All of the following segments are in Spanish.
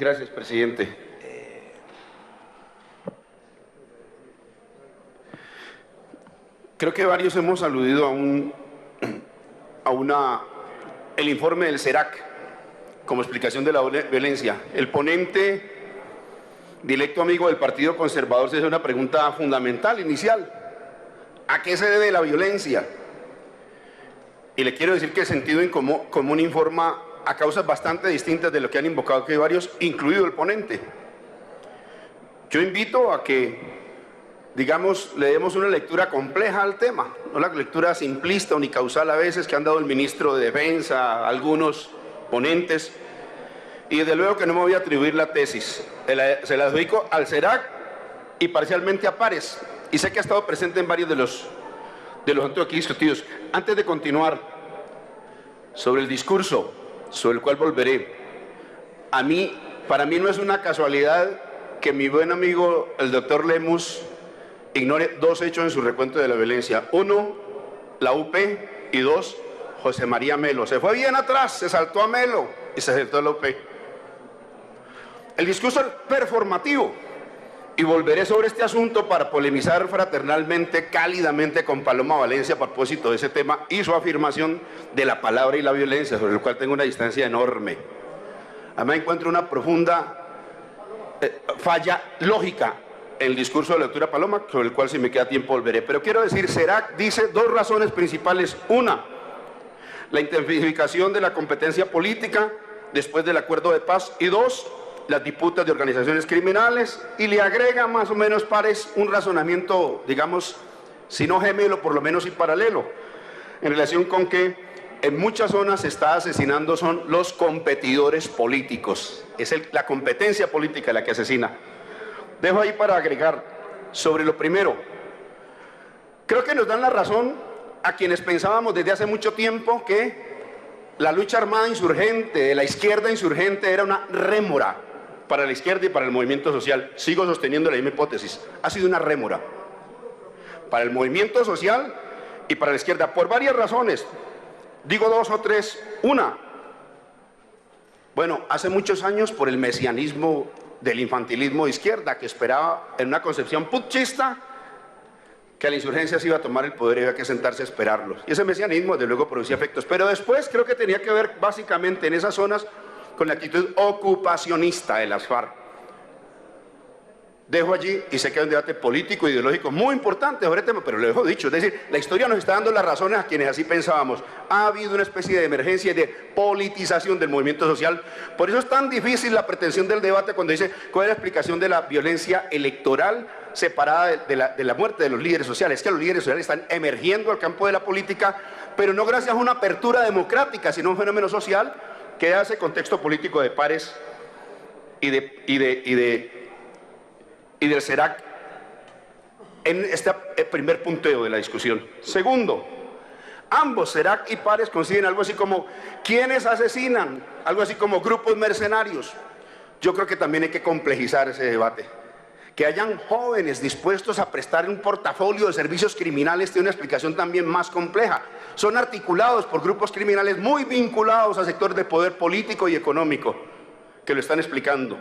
Gracias, presidente. Creo que varios hemos aludido el informe del CERAC como explicación de la violencia. El ponente, directo amigo del Partido Conservador, se hace una pregunta fundamental, inicial. ¿A qué se debe la violencia? Y le quiero decir que el sentido común informa a causas bastante distintas de lo que han invocado aquí varios, incluido el ponente. Yo invito a que, digamos, le demos una lectura compleja al tema, no la lectura simplista unicausal a veces que han dado el ministro de Defensa, algunos ponentes, y desde luego que no me voy a atribuir la tesis, se la adjudico al CERAC y parcialmente a Pares, y sé que ha estado presente en varios de los asuntos aquí discutidos. Antes de continuar sobre el discurso, sobre el cual volveré, para mí no es una casualidad que mi buen amigo el doctor Lemus ignore dos hechos en su recuento de la violencia. Uno, la UP, y dos, José María Melo. Se fue bien atrás, se saltó a Melo y se saltó a la UP. El discurso es performativo, y volveré sobre este asunto para polemizar fraternalmente, cálidamente con Paloma Valencia a propósito de ese tema y su afirmación de la palabra y la violencia, sobre el cual tengo una distancia enorme. Además encuentro una profunda falla lógica en el discurso de la doctora Paloma, sobre el cual si me queda tiempo volveré. Pero quiero decir, CERAC dice dos razones principales. Una, la intensificación de la competencia política después del acuerdo de paz, y dos, las disputas de organizaciones criminales, y le agrega más o menos Pares un razonamiento, digamos, si no gemelo, por lo menos y paralelo, en relación con que en muchas zonas se está asesinando son los competidores políticos, es la competencia política la que asesina. Dejo ahí para agregar sobre lo primero. Creo que nos dan la razón a quienes pensábamos desde hace mucho tiempo que la lucha armada insurgente, de la izquierda insurgente, era una rémora para la izquierda y para el movimiento social. Sigo sosteniendo la misma hipótesis. Ha sido una rémora para el movimiento social y para la izquierda, por varias razones. Digo dos o tres. Una, bueno, hace muchos años por el mesianismo del infantilismo de izquierda, que esperaba en una concepción putschista que la insurgencia se iba a tomar el poder y había que sentarse a esperarlos. Y ese mesianismo, desde luego, producía efectos. Pero después creo que tenía que ver básicamente en esas zonas con la actitud ocupacionista de las FARC. Dejo allí, y sé que hay un debate político e ideológico muy importante sobre el tema, pero lo dejo dicho. Es decir, la historia nos está dando las razones a quienes así pensábamos. Ha habido una especie de emergencia y de politización del movimiento social. Por eso es tan difícil la pretensión del debate cuando dice cuál es la explicación de la violencia electoral separada de la muerte de los líderes sociales. Es que los líderes sociales están emergiendo al campo de la política, pero no gracias a una apertura democrática, sino a un fenómeno social que hace contexto político de Pares y del CERAC en este primer punteo de la discusión. Segundo, ambos, CERAC y Pares, coinciden algo así como ¿quiénes asesinan? Algo así como grupos mercenarios. Yo creo que también hay que complejizar ese debate. Que hayan jóvenes dispuestos a prestar un portafolio de servicios criminales tiene una explicación también más compleja. Son articulados por grupos criminales muy vinculados al sector de poder político y económico, que lo están explicando.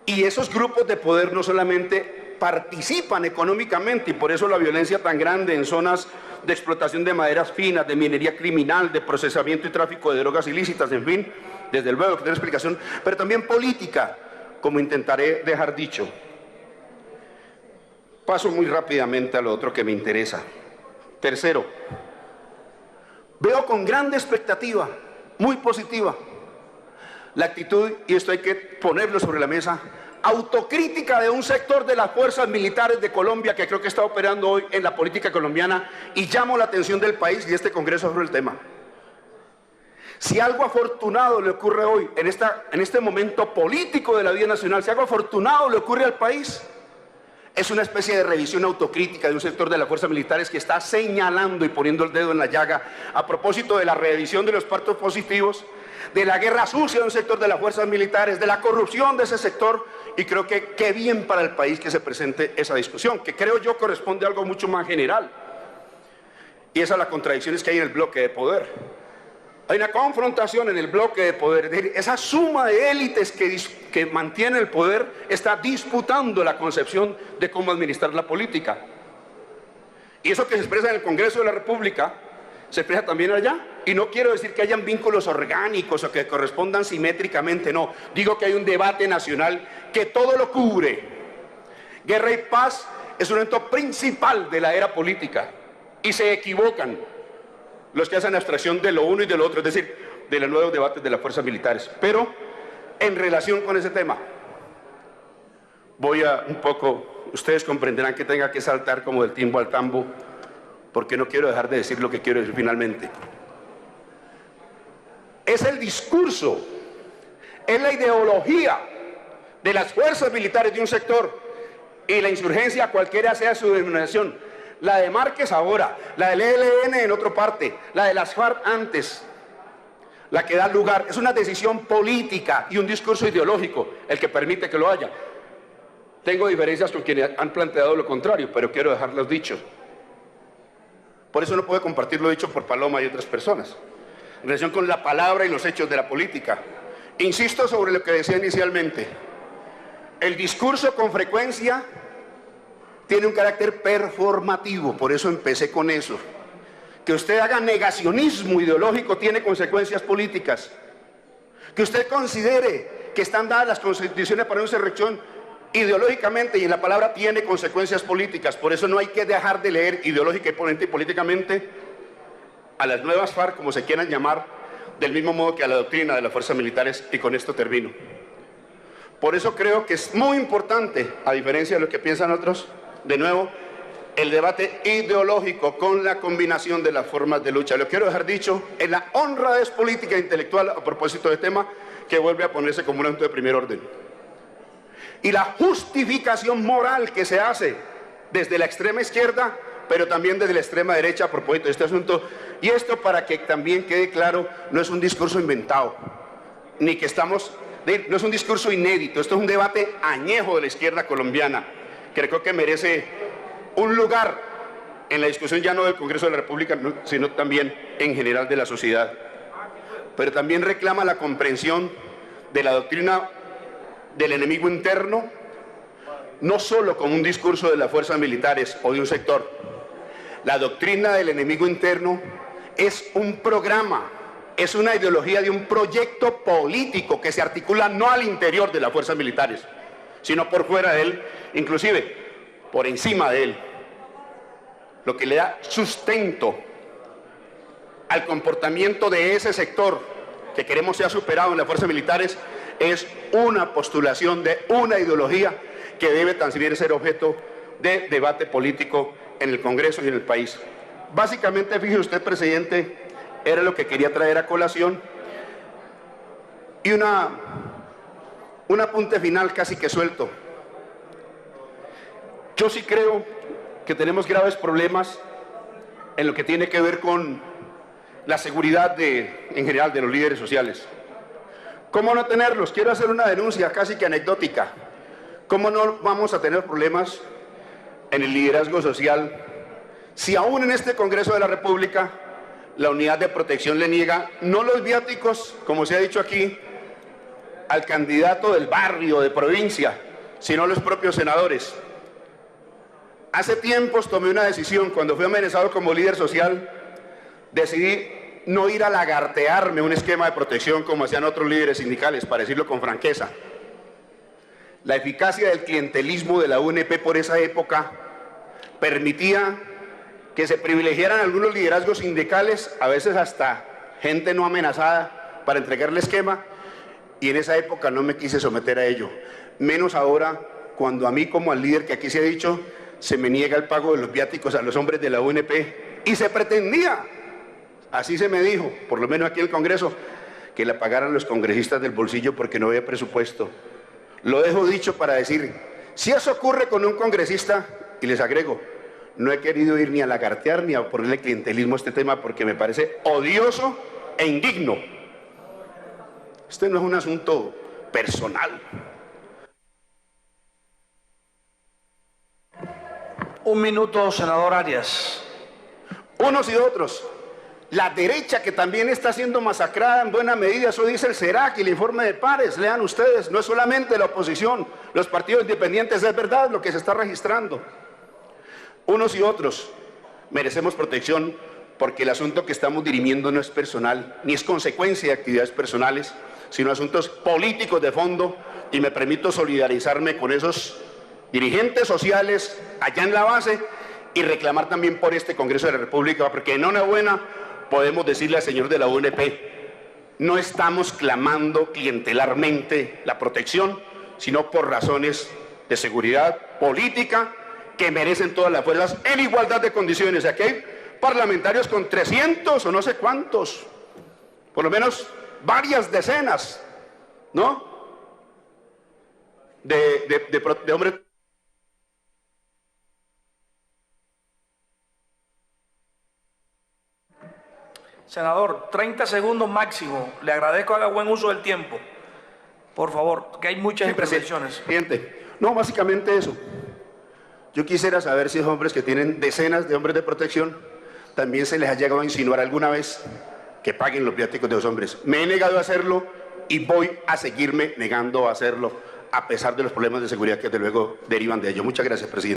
Y esos grupos de poder no solamente participan económicamente, y por eso la violencia tan grande en zonas de explotación de maderas finas, de minería criminal, de procesamiento y tráfico de drogas ilícitas, en fin, desde luego que tiene explicación, pero también política, como intentaré dejar dicho. Paso muy rápidamente a lo otro que me interesa. Tercero, veo con grande expectativa, muy positiva, la actitud, y esto hay que ponerlo sobre la mesa, autocrítica de un sector de las fuerzas militares de Colombia que creo que está operando hoy en la política colombiana, y llamo la atención del país y de este Congreso sobre el tema. Si algo afortunado le ocurre hoy, en este momento político de la vida nacional, si algo afortunado le ocurre al país, es una especie de revisión autocrítica de un sector de las fuerzas militares que está señalando y poniendo el dedo en la llaga a propósito de la revisión de los partos positivos, de la guerra sucia de un sector de las fuerzas militares, de la corrupción de ese sector, y creo que qué bien para el país que se presente esa discusión, que creo yo corresponde a algo mucho más general, y esas son las contradicciones que hay en el bloque de poder. Hay una confrontación en el bloque de poder. Esa suma de élites que mantiene el poder está disputando la concepción de cómo administrar la política. Y eso que se expresa en el Congreso de la República se expresa también allá. Y no quiero decir que hayan vínculos orgánicos o que correspondan simétricamente, no. Digo que hay un debate nacional que todo lo cubre. Guerra y paz es un evento principal de la era política. Y se equivocan los que hacen abstracción de lo uno y de lo otro, es decir, de los nuevos debates de las fuerzas militares. Pero en relación con ese tema, voy a un poco, ustedes comprenderán que tenga que saltar como del timbo al tambo, porque no quiero dejar de decir lo que quiero decir finalmente. Es el discurso, es la ideología de las fuerzas militares de un sector y la insurgencia, cualquiera sea su denominación, la de Márquez ahora, la del ELN en otra parte, la de las FARC antes, la que da lugar, es una decisión política y un discurso ideológico el que permite que lo haya. Tengo diferencias con quienes han planteado lo contrario, pero quiero dejarlos dichos. Por eso no puedo compartir lo dicho por Paloma y otras personas, en relación con la palabra y los hechos de la política. Insisto sobre lo que decía inicialmente, el discurso con frecuencia tiene un carácter performativo, por eso empecé con eso. Que usted haga negacionismo ideológico tiene consecuencias políticas. Que usted considere que están dadas las condiciones para una insurrección ideológicamente y en la palabra tiene consecuencias políticas. Por eso no hay que dejar de leer ideológica y políticamente a las nuevas FARC, como se quieran llamar, del mismo modo que a la doctrina de las fuerzas militares, y con esto termino. Por eso creo que es muy importante, a diferencia de lo que piensan otros, de nuevo, el debate ideológico con la combinación de las formas de lucha. Lo quiero dejar dicho en la honradez política e intelectual a propósito del tema que vuelve a ponerse como un asunto de primer orden. Y la justificación moral que se hace desde la extrema izquierda, pero también desde la extrema derecha a propósito de este asunto. Y esto, para que también quede claro, no es un discurso inventado, ni que no es un discurso inédito, esto es un debate añejo de la izquierda colombiana, que creo que merece un lugar en la discusión ya no del Congreso de la República, sino también en general de la sociedad. Pero también reclama la comprensión de la doctrina del enemigo interno, no solo como un discurso de las fuerzas militares o de un sector. La doctrina del enemigo interno es un programa, es una ideología de un proyecto político que se articula no al interior de las fuerzas militares, sino por fuera de él, inclusive por encima de él. Lo que le da sustento al comportamiento de ese sector que queremos sea superado en las fuerzas militares es una postulación de una ideología que debe también ser objeto de debate político en el Congreso y en el país. Básicamente, fíjese usted, presidente, era lo que quería traer a colación. Y un apunte final casi que suelto. Yo sí creo que tenemos graves problemas en lo que tiene que ver con la seguridad en general de los líderes sociales. ¿Cómo no tenerlos? Quiero hacer una denuncia casi que anecdótica. ¿Cómo no vamos a tener problemas en el liderazgo social si aún en este Congreso de la República la Unidad de Protección le niega no los viáticos, como se ha dicho aquí, al candidato del barrio, de provincia, sino los propios senadores? Hace tiempos tomé una decisión, cuando fui amenazado como líder social, decidí no ir a lagartearme un esquema de protección como hacían otros líderes sindicales, para decirlo con franqueza. La eficacia del clientelismo de la UNP por esa época permitía que se privilegiaran algunos liderazgos sindicales, a veces hasta gente no amenazada, para entregar el esquema, y en esa época no me quise someter a ello. Menos ahora, cuando a mí como al líder que aquí se ha dicho, se me niega el pago de los viáticos a los hombres de la UNP, y se pretendía, así se me dijo, por lo menos aquí en el Congreso, que la pagaran los congresistas del bolsillo porque no había presupuesto. Lo dejo dicho para decir, si eso ocurre con un congresista, y les agrego, no he querido ir ni a lagartear ni a ponerle clientelismo a este tema porque me parece odioso e indigno. Este no es un asunto personal. Un minuto, senador Arias. Unos y otros La derecha que también está siendo masacrada en buena medida, eso dice el CERAC y el informe de Pares, lean ustedes, no es solamente la oposición, los partidos independientes, es verdad lo que se está registrando. Unos y otros merecemos protección porque el asunto que estamos dirimiendo no es personal, ni es consecuencia de actividades personales, sino asuntos políticos de fondo, y me permito solidarizarme con esos dirigentes sociales allá en la base y reclamar también por este Congreso de la República, porque en enhorabuena podemos decirle al señor de la UNP, no estamos clamando clientelarmente la protección, sino por razones de seguridad política que merecen todas las fuerzas en igualdad de condiciones. Aquí hay parlamentarios con 300 o no sé cuántos, por lo menos varias decenas, ¿no? De hombres. Senador, 30 segundos máximo. Le agradezco, haga buen uso del tiempo. Por favor, que hay muchas intervenciones. Presidente, no, básicamente eso. Yo quisiera saber si esos hombres que tienen decenas de hombres de protección, también se les ha llegado a insinuar alguna vez que paguen los viáticos de los hombres. Me he negado a hacerlo y voy a seguirme negando a hacerlo, a pesar de los problemas de seguridad que desde luego derivan de ello. Muchas gracias, presidente.